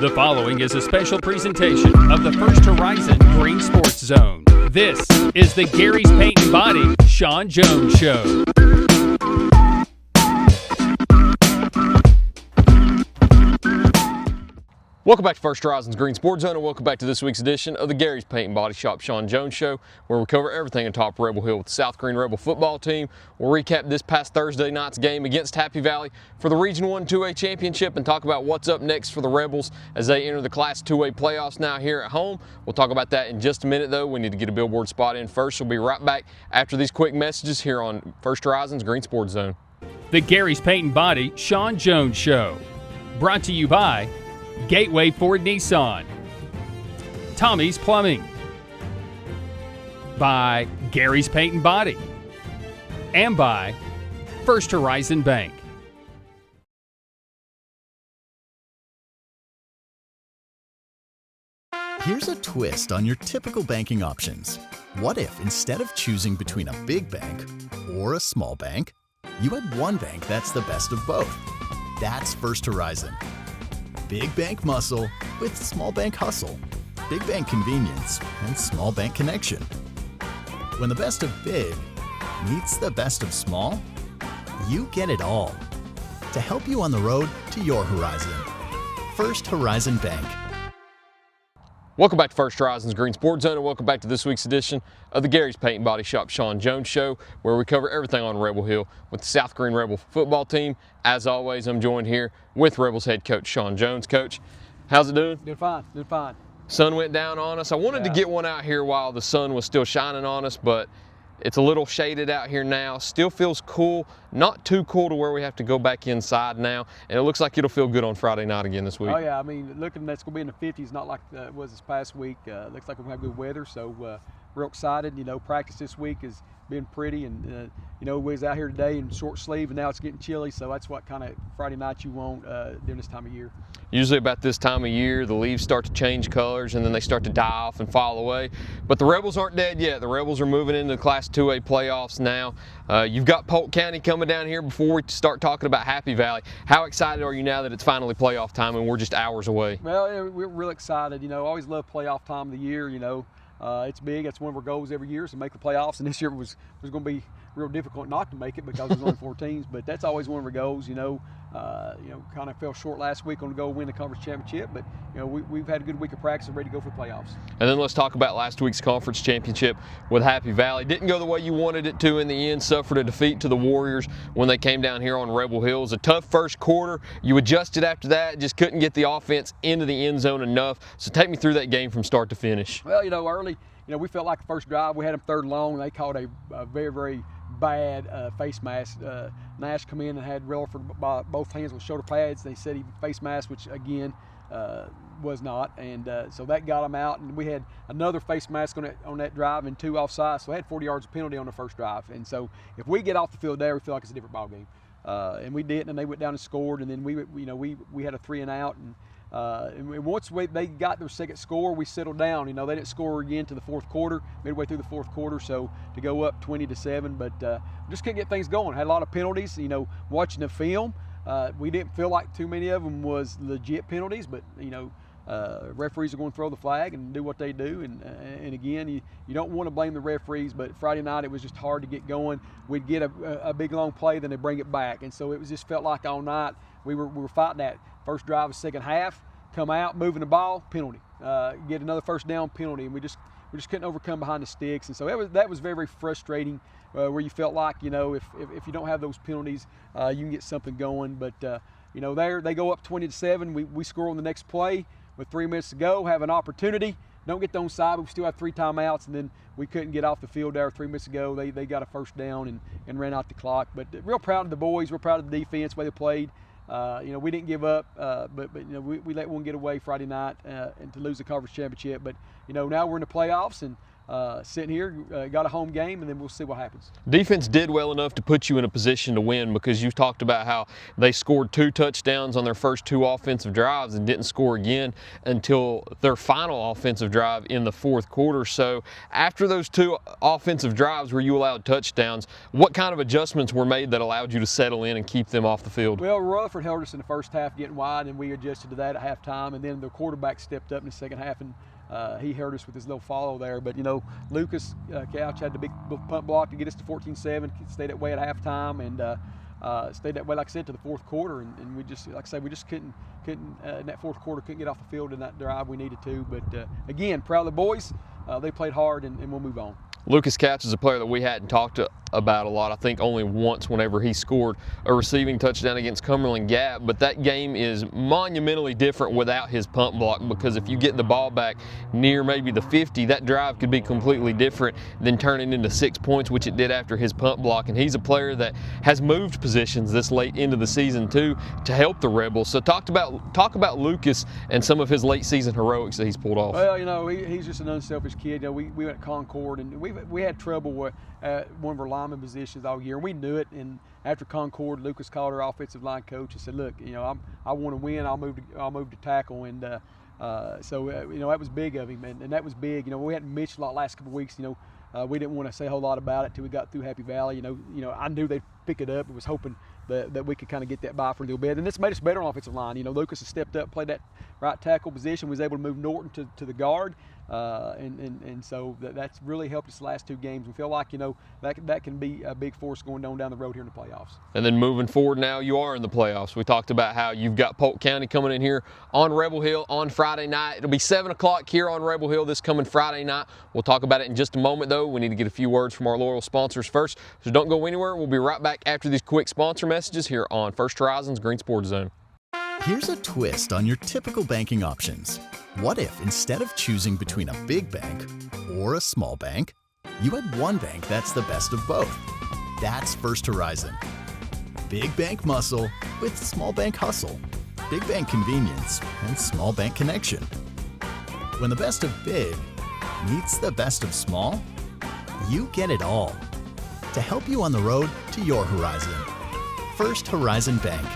The following is a special presentation of the First Horizon Green Sports Zone. This is the Gary's Paint and Body Shawn Jones Show. Welcome back to First Horizon's Green Sports Zone, and welcome back to this week's edition of the Gary's Paint and Body Shop Shawn Jones Show, where we cover everything on top of Rebel Hill with the South Green Rebel football team. We'll recap this past Thursday night's game against Happy Valley for the Region 1 2A championship and talk about what's up next for the Rebels as they enter the Class 2A playoffs now here at home. We'll talk about that in just a minute, though. We need to get a billboard spot in first. We'll be right back after these quick messages here on First Horizon's Green Sports Zone. The Gary's Paint and Body Shawn Jones Show. Brought to you by Gateway Ford Nissan, Tommy's Plumbing, by Gary's Paint and Body, and by First Horizon Bank. Here's a twist on your typical banking options. What if instead of choosing between a big bank or a small bank, you had one bank that's the best of both? That's First Horizon. Big bank muscle with small bank hustle. Big bank convenience and small bank connection. When the best of big meets the best of small, you get it all. To help you on the road to your horizon. First Horizon Bank. Welcome back to First Horizon's Green Sports Zone, and welcome back to this week's edition of the Gary's Paint and Body Shop Shawn Jones Show, where we cover everything on Rebel Hill with the South Green Rebel football team. As always, I'm joined here with Rebels head coach Shawn Jones. Coach, how's it doing? Doing fine, doing fine. Sun went down on us. I wanted to get one out here while the sun was still shining on us, but it's a little shaded out here now. Still feels cool, not too cool to where we have to go back inside now. And it looks like it'll feel good on Friday night again this week. Oh yeah, I mean, looking that's going to be in the 50s, not like it was this past week. Looks like we're going to have good weather, so real excited. You know, practice this week has been pretty, and you know, we was out here today in short sleeve, and now it's getting chilly, so that's what kind of Friday night you want during this time of year. Usually about this time of year, the leaves start to change colors and then they start to die off and fall away. But the Rebels aren't dead yet. The Rebels are moving into the Class 2A playoffs now. You've got Polk County coming down here before we start talking about Happy Valley. How excited are you now that it's finally playoff time and we're just hours away? Well, yeah, we're real excited. You know, I always love playoff time of the year, you know. It's big. That's one of our goals every year is to make the playoffs, and this year was going to be real difficult not to make it because there's only 4 teams. But that's always one of our goals. You know, kind of fell short last week on the goal to win the conference championship, but you know we've had a good week of practice and ready to go for the playoffs. And then let's talk about last week's conference championship with Happy Valley. Didn't go the way you wanted it to in the end. Suffered a defeat to the Warriors when they came down here on Rebel Hill. It was a tough first quarter. You adjusted after that. Just couldn't get the offense into the end zone enough. So take me through that game from start to finish. Well, you know, early. You know, we felt like the first drive, we had them third and long, and they caught a very, very bad face mask. Nash come in and had Relaford by both hands with shoulder pads. They said he face mask, which again was not, and so that got him out. And we had another face mask on that drive and 2 offsides, so they had 40 yards of penalty on the first drive. And so if we get off the field there, we feel like it's a different ball game. And we didn't, and they went down and scored, and then we had a 3 and out. And once they got their second score, we settled down. You know, they didn't score again to the fourth quarter, midway through the fourth quarter, so to go up 20-7, but just couldn't get things going. Had a lot of penalties. You know, watching the film, we didn't feel like too many of them was legit penalties, but you know, referees are going to throw the flag and do what they do. And again, you don't want to blame the referees, but Friday night it was just hard to get going. We'd get a big long play, then they bring it back, and so it was just felt like all night we were fighting that. First drive of second half, come out, moving the ball, penalty. Get another first down, penalty, and we just couldn't overcome behind the sticks. And so that was very, very frustrating, where you felt like, you know, if you don't have those penalties, you can get something going. But you know, they go up 20-7. We score on the next play with 3 minutes to go, have an opportunity. Don't get the onside, but we still have 3 timeouts, and then we couldn't get off the field there 3 minutes ago. They got a first down and ran out the clock. But real proud of the boys, real proud of the defense, the way they played. You know, we didn't give up, but you know, we let one get away Friday night and to lose the conference championship. But you know, now we're in the playoffs, and sitting here, got a home game, and then we'll see what happens. Defense did well enough to put you in a position to win, because you talked about how they scored 2 touchdowns on their first 2 offensive drives and didn't score again until their final offensive drive in the 4th quarter. So after those 2 offensive drives where you allowed touchdowns, what kind of adjustments were made that allowed you to settle in and keep them off the field? Well, Rutherford held us in the first half getting wide, and we adjusted to that at halftime, and then the quarterback stepped up in the second half, and he hurt us with his little follow there. But, you know, Lucas Couch had the big punt block to get us to 14-7, stayed that way at halftime, and stayed that way, like I said, to the 4th quarter. And we just, like I said, we just couldn't in that 4th quarter, couldn't get off the field in that drive we needed to. But, again, proud of the boys. They played hard, and we'll move on. Lucas Couch is a player that we hadn't talked about a lot. I think only once whenever he scored a receiving touchdown against Cumberland Gap, but that game is monumentally different without his punt block, because if you get the ball back near maybe the 50, that drive could be completely different than turning into 6 points, which it did after his punt block. And he's a player that has moved positions this late into the season too to help the Rebels. So talk about Lucas and some of his late season heroics that he's pulled off. Well, you know, he's just an unselfish kid. You know, we went to Concord, and we had trouble with one of our lineman positions all year, and we knew it. And after Concord, Lucas called our offensive line coach and said, "Look, you know, I want to win. I'll move to tackle." And so you know, that was big of him, and that was big. You know, we hadn't mentioned a lot last couple of weeks. You know, we didn't want to say a whole lot about it till we got through Happy Valley. You know, I knew they'd pick it up. I was hoping that we could kind of get that by for a little bit, and this made us better on offensive line. You know, Lucas has stepped up, played that right tackle position, was able to move Norton to the guard, and so that's really helped us the last 2 games. We feel like, you know, that can be a big force going down the road here in the playoffs. And then moving forward, now you are in the playoffs. We talked about how you've got Polk County coming in here on Rebel Hill on Friday night. It'll be 7 o'clock here on Rebel Hill this coming Friday night. We'll talk about it in just a moment, though. We need to get a few words from our loyal sponsors first, so don't go anywhere. We'll be right back after these quick sponsor messages here on First Horizon's Green Sports Zone. Here's a twist on your typical banking options. What if, instead of choosing between a big bank or a small bank, you had one bank that's the best of both? That's First Horizon. Big bank muscle with small bank hustle. Big bank convenience and small bank connection. When the best of big meets the best of small, you get it all. To help you on the road to your horizon. First Horizon Bank.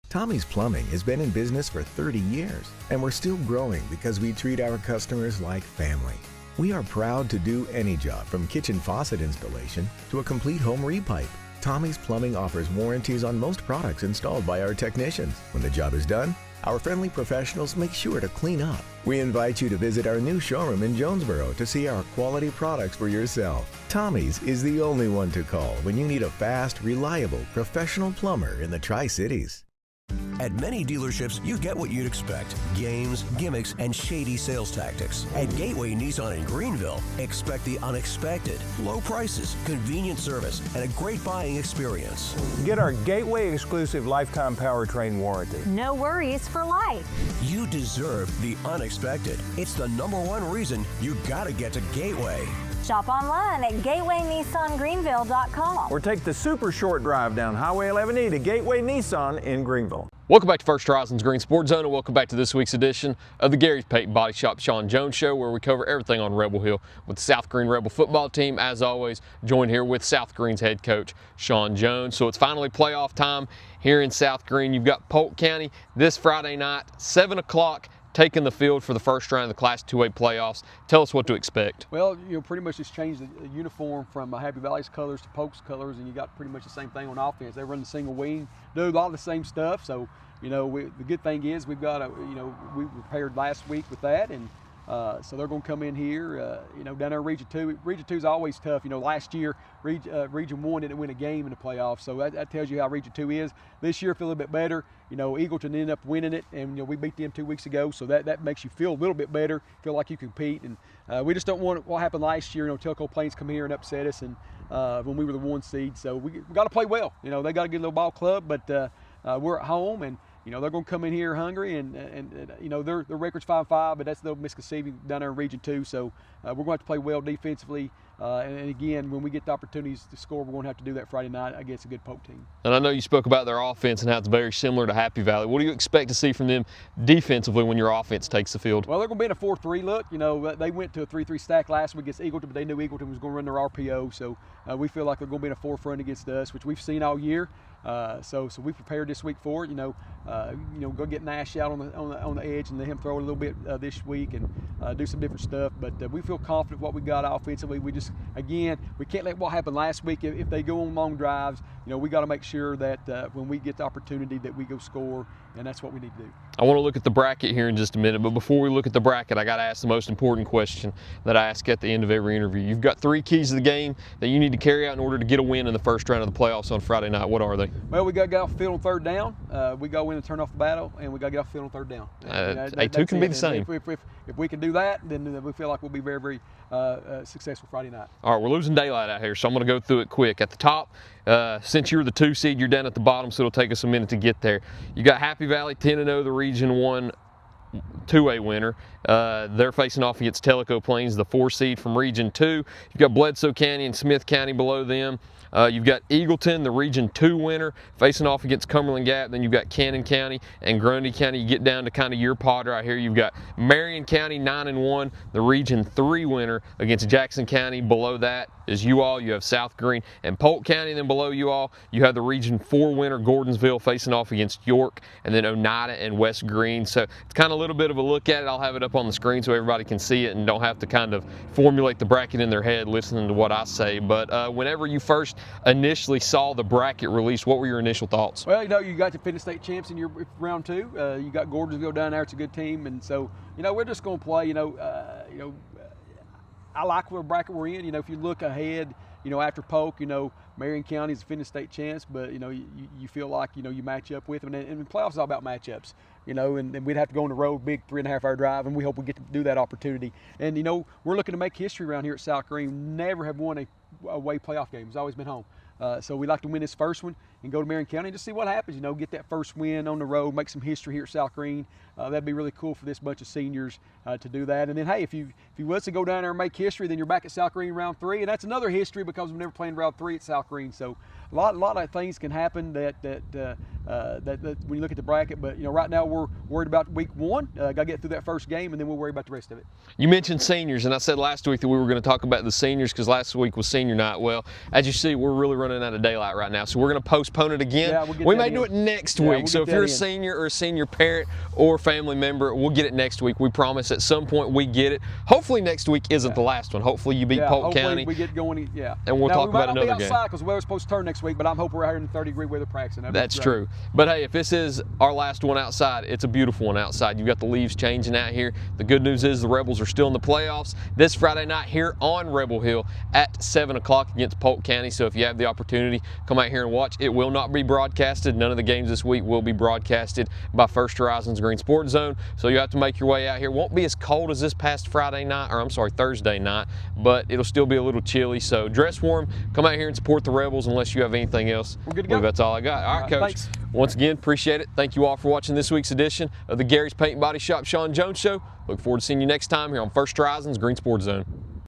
Tommy's Plumbing has been in business for 30 years, and we're still growing because we treat our customers like family. We are proud to do any job from kitchen faucet installation to a complete home repipe. Tommy's Plumbing offers warranties on most products installed by our technicians. When the job is done, our friendly professionals make sure to clean up. We invite you to visit our new showroom in Jonesboro to see our quality products for yourself. Tommy's is the only one to call when you need a fast, reliable, professional plumber in the Tri-Cities. At many dealerships, you get what you'd expect: games, gimmicks, and shady sales tactics. At Gateway Nissan in Greenville, expect the unexpected: low prices, convenient service, and a great buying experience. Get our Gateway exclusive lifetime powertrain warranty. No worries for life. You deserve the unexpected. It's the #1 reason you gotta get to Gateway. Shop online at GatewayNissanGreenville.com. Or take the super short drive down Highway 11E to Gateway Nissan in Greenville. Welcome back to First Horizon's Green Sports Zone, and welcome back to this week's edition of the Gary's Paint Body Shop Shawn Jones Show, where we cover everything on Rebel Hill with the South Green Rebel football team. As always, joined here with South Green's head coach, Shawn Jones. So it's finally playoff time here in South Green. You've got Polk County this Friday night, 7 o'clock taking the field for the first round of the Class 2A playoffs. Tell us what to expect. Well, pretty much just changed the uniform from Happy Valley's colors to Polk's colors, and you got pretty much the same thing on offense. They run the single wing, do a lot of the same stuff. So, the good thing is we've got we prepared last week with that, and so they're going to come in here, down there in Region 2. Region 2 is always tough. Last year, Region 1 didn't win a game in the playoffs, so that tells you how Region 2 is. This year, feel a little bit better. Eagleton ended up winning it, and we beat them 2 weeks ago, so that makes you feel a little bit better, feel like you compete. And we just don't want what happened last year. Telco Plains come here and upset us, and when we were the 1 seed. So we got to play well. They got a good little ball club, but we're at home, and they're going to come in here hungry, and their record's 5-5, but that's no misconceiving down there in Region 2. So we're going to have to play well defensively. And again, when we get the opportunities to score, we're going to have to do that Friday night against a good Polk team. And I know you spoke about their offense and how it's very similar to Happy Valley. What do you expect to see from them defensively when your offense takes the field? Well, they're going to be in a 4-3 look. They went to a 3-3 stack last week against Eagleton, but they knew Eagleton was going to run their RPO. So we feel like they're going to be in a forefront against us, which we've seen all year. So we prepared this week for it. Go get Nash out on the edge and let him throw it a little bit this week and do some different stuff. But we feel confident what we got offensively. We just, again, we can't let what happened last week. If they go on long drives, we got to make sure that when we get the opportunity that we go score, and that's what we need to do. I want to look at the bracket here in just a minute, but before we look at the bracket, I got to ask the most important question that I ask at the end of every interview. You've got 3 keys to the game that you need to carry out in order to get a win in the first round of the playoffs on Friday night. What are they? Well, we got to get off the field on 3rd down. We got to win and turn off the battle, and we got to get off the field on 3rd down. Two can be the same. If we can do that, then we feel like we'll be very, very successful Friday night. All right, we're losing daylight out here, so I'm going to go through it quick. At the top, since you're the 2 seed, you're down at the bottom, so it'll take us a minute to get there. You got Happy Valley 10-0, the Region 1 2A winner. They're facing off against Telco Plains, the 4 seed from Region 2. You've got Bledsoe County and Smith County below them. You've got Eagleton, the Region 2 winner, facing off against Cumberland Gap. Then you've got Cannon County and Grundy County. You get down to kind of your pod right here. You've got Marion County 9-1, the Region 3 winner against Jackson County. Below that is you all. You have South Green and Polk County. Then below you all, you have the Region 4 winner, Gordonsville, facing off against York, and then Oneida and West Green. So it's kind of a little bit of a look at it. I'll have it up on the screen so everybody can see it and don't have to kind of formulate the bracket in their head listening to what I say. But whenever you first initially saw the bracket release, what were your initial thoughts? Well, you got to finish state champs in your round 2. You got Gordonsville down there. It's a good team, and so we're just going to play. I like what bracket we're in. If you look ahead, after Polk, Marion County is a finished state champs, but you feel like you match up with them, and the playoffs is all about matchups. And we'd have to go on the road, big 3.5-hour drive, and we hope we get to do that opportunity. And we're looking to make history around here at South Green. Never have won a away playoff game. It's always been home. So we'd like to win this first one and go to Marion County and just see what happens. Get that first win on the road, make some history here at South Green. That'd be really cool for this bunch of seniors to do that. And then, hey, if you was to go down there and make history, then you're back at South Green round 3, and that's another history because we've never played round 3 at South Green. So a lot of things can happen that when you look at the bracket. But right now we're worried about week 1. Got to get through that first game, and then we'll worry about the rest of it. You mentioned seniors, and I said last week that we were going to talk about the seniors because last week was senior night. Well, as you see, we're really running out of daylight right now, so we're going to postpone it again. Yeah, we may do it next week. So if you're a senior or a senior parent or family member, we'll get it next week. We promise at some point we get it. Hopefully next week isn't the last one. Hopefully you beat Polk County. We get going. Yeah. And we'll talk about another game. We might not be outside because the weather's supposed to turn next week, but I'm hoping we're out in 30-degree weather practicing. That's true. But hey, if this is our last one outside, it's a beautiful one outside. You've got the leaves changing out here. The good news is the Rebels are still in the playoffs this Friday night here on Rebel Hill at 7 o'clock against Polk County. So if you have the opportunity, come out here and watch. It will not be broadcasted. None of the games this week will be broadcasted by First Horizons Green Sports Zone. So you have to make your way out here. Won't be as cold as this past Thursday night, but it'll still be a little chilly. So dress warm, come out here and support the Rebels unless you have anything else. We're good to go. That's all I got. All right, Coach. Thanks. Once again, appreciate it. Thank you all for watching this week's edition of the Gary's Paint and Body Shop Shawn Jones Show. Look forward to seeing you next time here on First Horizons Green Sports Zone.